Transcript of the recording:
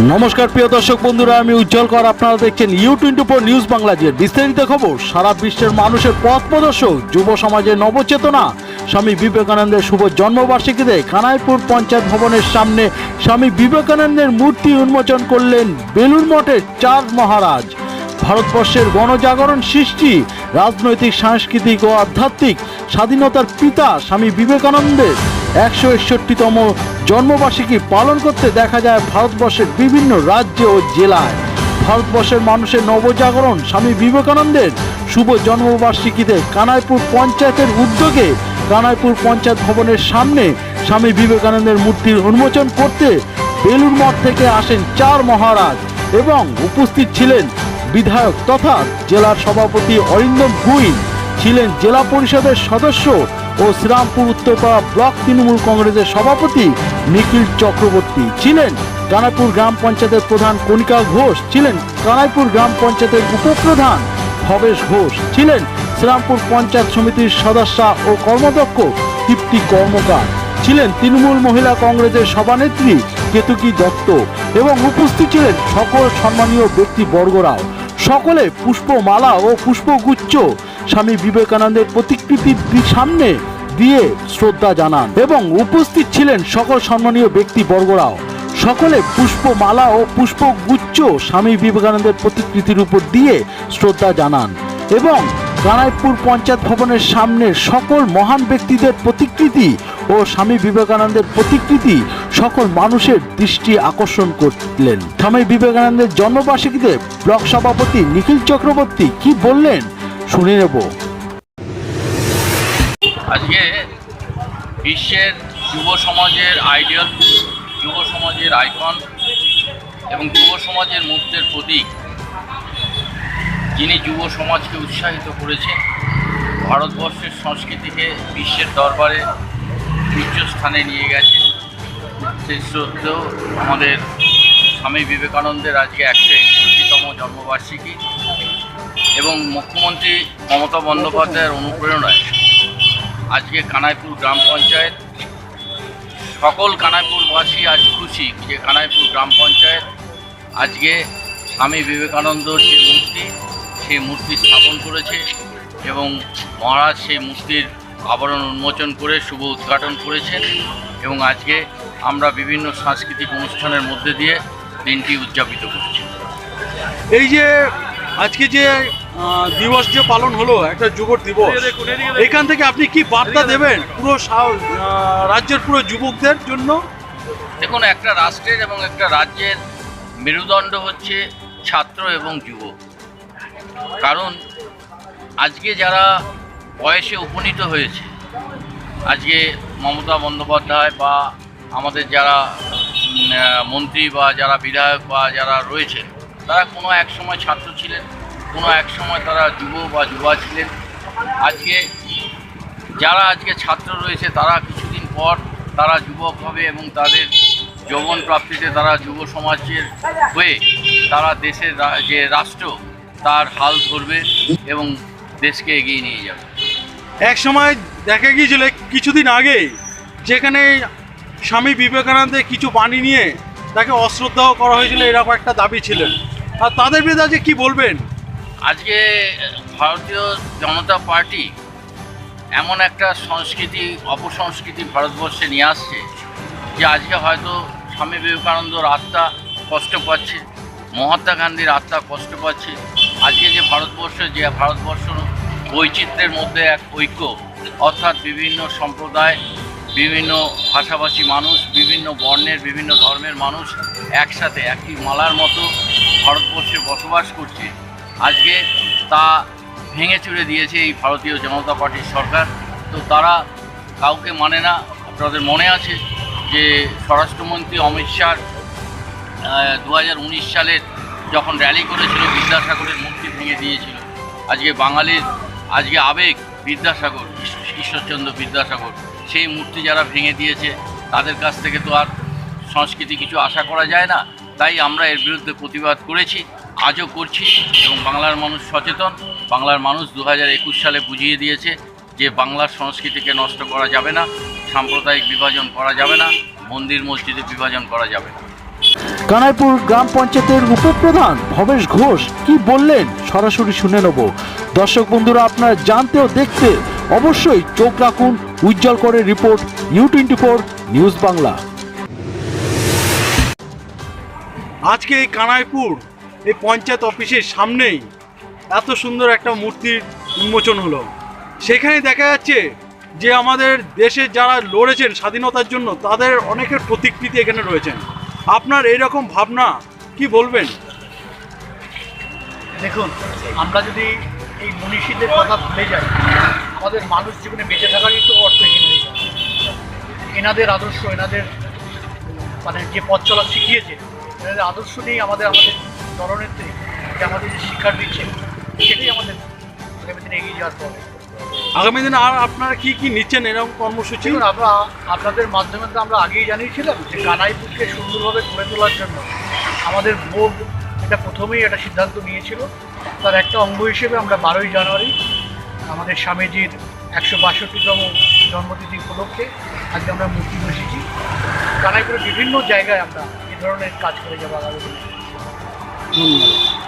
নমস্কার প্রিয় দর্শক বন্ধুরা, আমি উজ্জ্বল কর। আপনারা দেখছেন U24 নিউজ বাংলাদেশের বিস্তারিত খবর। সারা বিশ্বের মানুষের পথ প্রদর্শক যুব সমাজের নবচেতনা স্বামী বিবেকানন্দের শুভ জন্মবার্ষিকীতে কানাইপুর পঞ্চায়েত ভবনের সামনে স্বামী বিবেকানন্দের মূর্তি উন্মোচন করলেন বেলুড় মঠের ৪ মহারাজ। ভারতবর্ষের গণজাগরণ সৃষ্টি, রাজনৈতিক, সাংস্কৃতিক ও আধ্যাত্মিক স্বাধীনতার পিতা স্বামী বিবেকানন্দের ১৬১তম জন্মবার্ষিকী পালন করতে দেখা যায় ভারতবর্ষের বিভিন্ন রাজ্য ও জেলায়। ভারতবর্ষের মানুষের নবজাগরণ স্বামী বিবেকানন্দের শুভ জন্মবার্ষিকীতে কানাইপুর পঞ্চায়েতের উদ্যোগে কানাইপুর পঞ্চায়েত ভবনের সামনে স্বামী বিবেকানন্দের মূর্তির উন্মোচন করতে বেলুড় মঠ থেকে আসেন ৪ মহারাজ এবং উপস্থিত ছিলেন বিধায়ক তথা জেলার সভাপতি অরিন্দম ভুঁই, ছিলেন জেলা পরিষদের সদস্য ও শ্রীরামপুর উত্তরপাড়া ব্লক তৃণমূল কংগ্রেসের সভাপতি নিখিল চক্রবর্তী, ছিলেন কানাইপুর গ্রাম পঞ্চায়েতের প্রধান কণিকা ঘোষ, ছিলেন কানাইপুর গ্রাম পঞ্চায়েতের উপপ্রধান ভবেশ ঘোষ, ছিলেন শ্রীরামপুর পঞ্চায়েত সমিতির সদস্যা ও কর্মদক্ষ তৃপ্তি কর্মকার, ছিলেন তৃণমূল মহিলা কংগ্রেসের সভানেত্রী কেতুকী দত্ত এবং উপস্থিত ছিলেন সকল সম্মানীয় ব্যক্তিবর্গরাও। সকলে পুষ্পমালা ও পুষ্পগুচ্ছ স্বামী বিবেকানন্দের প্রতিকৃতির সামনে দিয়ে শ্রদ্ধা জানান এবং উপস্থিত ছিলেন সকল সম্মানীয় ব্যক্তিবর্গরাও। সকলে পুষ্পমালা ও পুষ্পগুচ্ছ স্বামী বিবেকানন্দের প্রতিকৃতির উপর দিয়ে শ্রদ্ধা জানান এবং কানাইপুর পঞ্চায়েত ভবনের সামনে সকল মহান ব্যক্তিদের প্রতিকৃতি ও স্বামী বিবেকানন্দের প্রতিকৃতি সকল মানুষের দৃষ্টি আকর্ষণ করলেন। স্বামী বিবেকানন্দের জন্মবার্ষিকীতে ব্লক সভাপতি নিখিল চক্রবর্তী কি বললেন শুনে নেব। আজকে বিশ্বের যুব সমাজের আইডিয়াল, যুব সমাজের আইকন এবং যুব সমাজের মুক্তের প্রতীক, যিনি যুব সমাজকে উৎসাহিত করেছেন, ভারতবর্ষের সংস্কৃতিকে বিশ্বের দরবারে উচ্চ স্থানে নিয়ে গেছেন, সেই শ্রদ্ধেয় আমাদের স্বামী বিবেকানন্দের আজকে ১৬১তম জন্মবার্ষিকী এবং মুখ্যমন্ত্রী মমতা বন্দ্যোপাধ্যায়ের অনুপ্রেরণায় আজকে কানাইপুর গ্রাম পঞ্চায়েত, সকল কানাইপুরবাসী আজ খুশি যে কানাইপুর গ্রাম পঞ্চায়েত আজকে স্বামী বিবেকানন্দর যে মূর্তি, সেই মূর্তি স্থাপন করেছে এবং মহারাজ সেই মূর্তির আবরণ উন্মোচন করে শুভ উদ্ঘাটন করেছেন এবং আজকে আমরা বিভিন্ন সাংস্কৃতিক অনুষ্ঠানের মধ্যে দিয়ে দিনটি উদযাপিত করছি। এই যে আজকে যে দিবস যে পালন হলো, একটা যুব দিবস, এখান থেকে আপনি কি বার্তা দেবেন পুরো রাজ্যের পুরো যুবকদের জন্য? দেখুন, একটা রাষ্ট্রের এবং একটা রাজ্যের মেরুদণ্ড হচ্ছে ছাত্র এবং যুবক। কারণ আজকে যারা বয়সে উপনীত হয়েছে, আজকে মমতা বন্দ্যোপাধ্যায় বা আমাদের যারা মন্ত্রী বা যারা বিধায়ক বা যারা রয়েছেন, তারা কোনো এক সময় ছাত্র ছিলেন, কোনো এক সময় তারা যুব বা যুবা ছিলেন। আজকে যারা আজকে ছাত্র রয়েছে তারা কিছুদিন পর তারা যুবক হবে এবং তাদের যৌবন প্রাপ্তিতে তারা যুব সমাজের হয়ে তারা দেশের যে রাষ্ট্র তার হাল ধরবে এবং দেশকে এগিয়ে নিয়ে যাবে। এক সময় দেখা গিয়েছিল কিছুদিন আগে, যেখানে স্বামী বিবেকানন্দের কিছু বাণী নিয়ে তাকে অশ্রদ্ধাও করা হয়েছিল, এরকম একটা দাবি ছিলেন। আর তাদের বিরুদ্ধে আজকে কী বলবেন? আজকে ভারতীয় জনতা পার্টি এমন একটা সংস্কৃতি, অপসংস্কৃতি ভারতবর্ষে নিয়ে আসছে যে আজকে হয়তো স্বামী বিবেকানন্দর আত্মা কষ্ট পাচ্ছে, মহাত্মা গান্ধীর আত্মা কষ্ট পাচ্ছে। আজকে যে ভারতবর্ষ বৈচিত্র্যের মধ্যে এক ঐক্য, অর্থাৎ বিভিন্ন সম্প্রদায়, বিভিন্ন ভাষাভাষী মানুষ, বিভিন্ন বর্ণের, বিভিন্ন ধর্মের মানুষ একসাথে একই মালার মতো ভারতবর্ষে বসবাস করছে, আজকে তা ভেঙে চুরে দিয়েছে এই ভারতীয় জনতা পার্টির সরকার। তো তারা কাউকে মানে না। আপনাদের মনে আছে যে স্বরাষ্ট্রমন্ত্রী অমিত শাহ 2019 সালের যখন র্যালি করেছিল, বিদ্যাসাগরের মূর্তি ভেঙে দিয়েছিল। আজকে বাঙালির আজকে আবেগ বিদ্যাসাগর, ঈশ্বরচন্দ্র বিদ্যাসাগর, সেই মূর্তি যারা ভেঙে দিয়েছে তাদের কাছ থেকে তো আর সংস্কৃতি কিছু আশা করা যায় না। তাই আমরা এর বিরুদ্ধে প্রতিবাদ করেছি, আজও করছি এবং বাংলার মানুষ সচেতন। বাংলার মানুষ 2021 সালে বুঝিয়ে দিয়েছে যে বাংলার সংস্কৃতিকে নষ্ট করা যাবে না, সাম্প্রদায়িক বিভাজন করা যাবে না, মন্দির মসজিদে বিভাজন করা যাবে না। কানাইপুর গ্রাম পঞ্চায়েতের উপপ্রধান ভবেশ ঘোষ কি বললেন সরাসরি শুনে নেব। দর্শক বন্ধুরা, আপনারা জানতে ও দেখতে অবশ্যই চোখ রাখুন উজ্জ্বল করে রিপোর্ট U24 নিউজ বাংলা। আজকে এই কানাইপুর এই পঞ্চায়েত অফিসের সামনেই এত সুন্দর একটা মূর্তির উন্মোচন হলো। সেখানে দেখা যাচ্ছে যে আমাদের দেশে যারা লড়েছেন স্বাধীনতার জন্য তাদের অনেকের প্রতিকৃতি এখানে রয়েছেন। আপনার এইরকম ভাবনা কি বলবেন? দেখুন, আমরা যদি এই মনীষীদের কথা ভুলে যাই, আমাদের মানুষ জীবনে বেঁচে থাকারই তো অর্থহীন হয়ে যায়। এনাদের আদর্শ, এনাদের মানে যে পথ চলা শিখিয়েছে, এনাদের আদর্শ নিয়েই আমাদের জননেত্রী যে আমাদের যে শিক্ষা দিচ্ছে, সেটাই আমাদের আগামী দিনে এগিয়ে যাওয়ার পর। আগামী দিনে আর আপনারা কি কি নিচ্ছেন এরকম কর্মসূচি? দেখুন, আমরা আপনাদের মাধ্যমে তো আমরা আগেই জানিয়েছিলাম যে কানাইপুরকে সুন্দরভাবে গড়ে তোলার জন্য আমাদের বোর্ড এটা প্রথমেই একটা সিদ্ধান্ত নিয়েছিল। তার একটা অঙ্গ হিসেবে আমরা 12ই জানুয়ারি আমাদের স্বামীজির 162তম জন্মতিথি উপলক্ষে আজকে আমরা মূর্তি বসেছি। কানাইপুরের বিভিন্ন জায়গায় আমরা এই ধরনের কাজ করে যাবো আগামী দিনে। ধন্যবাদ।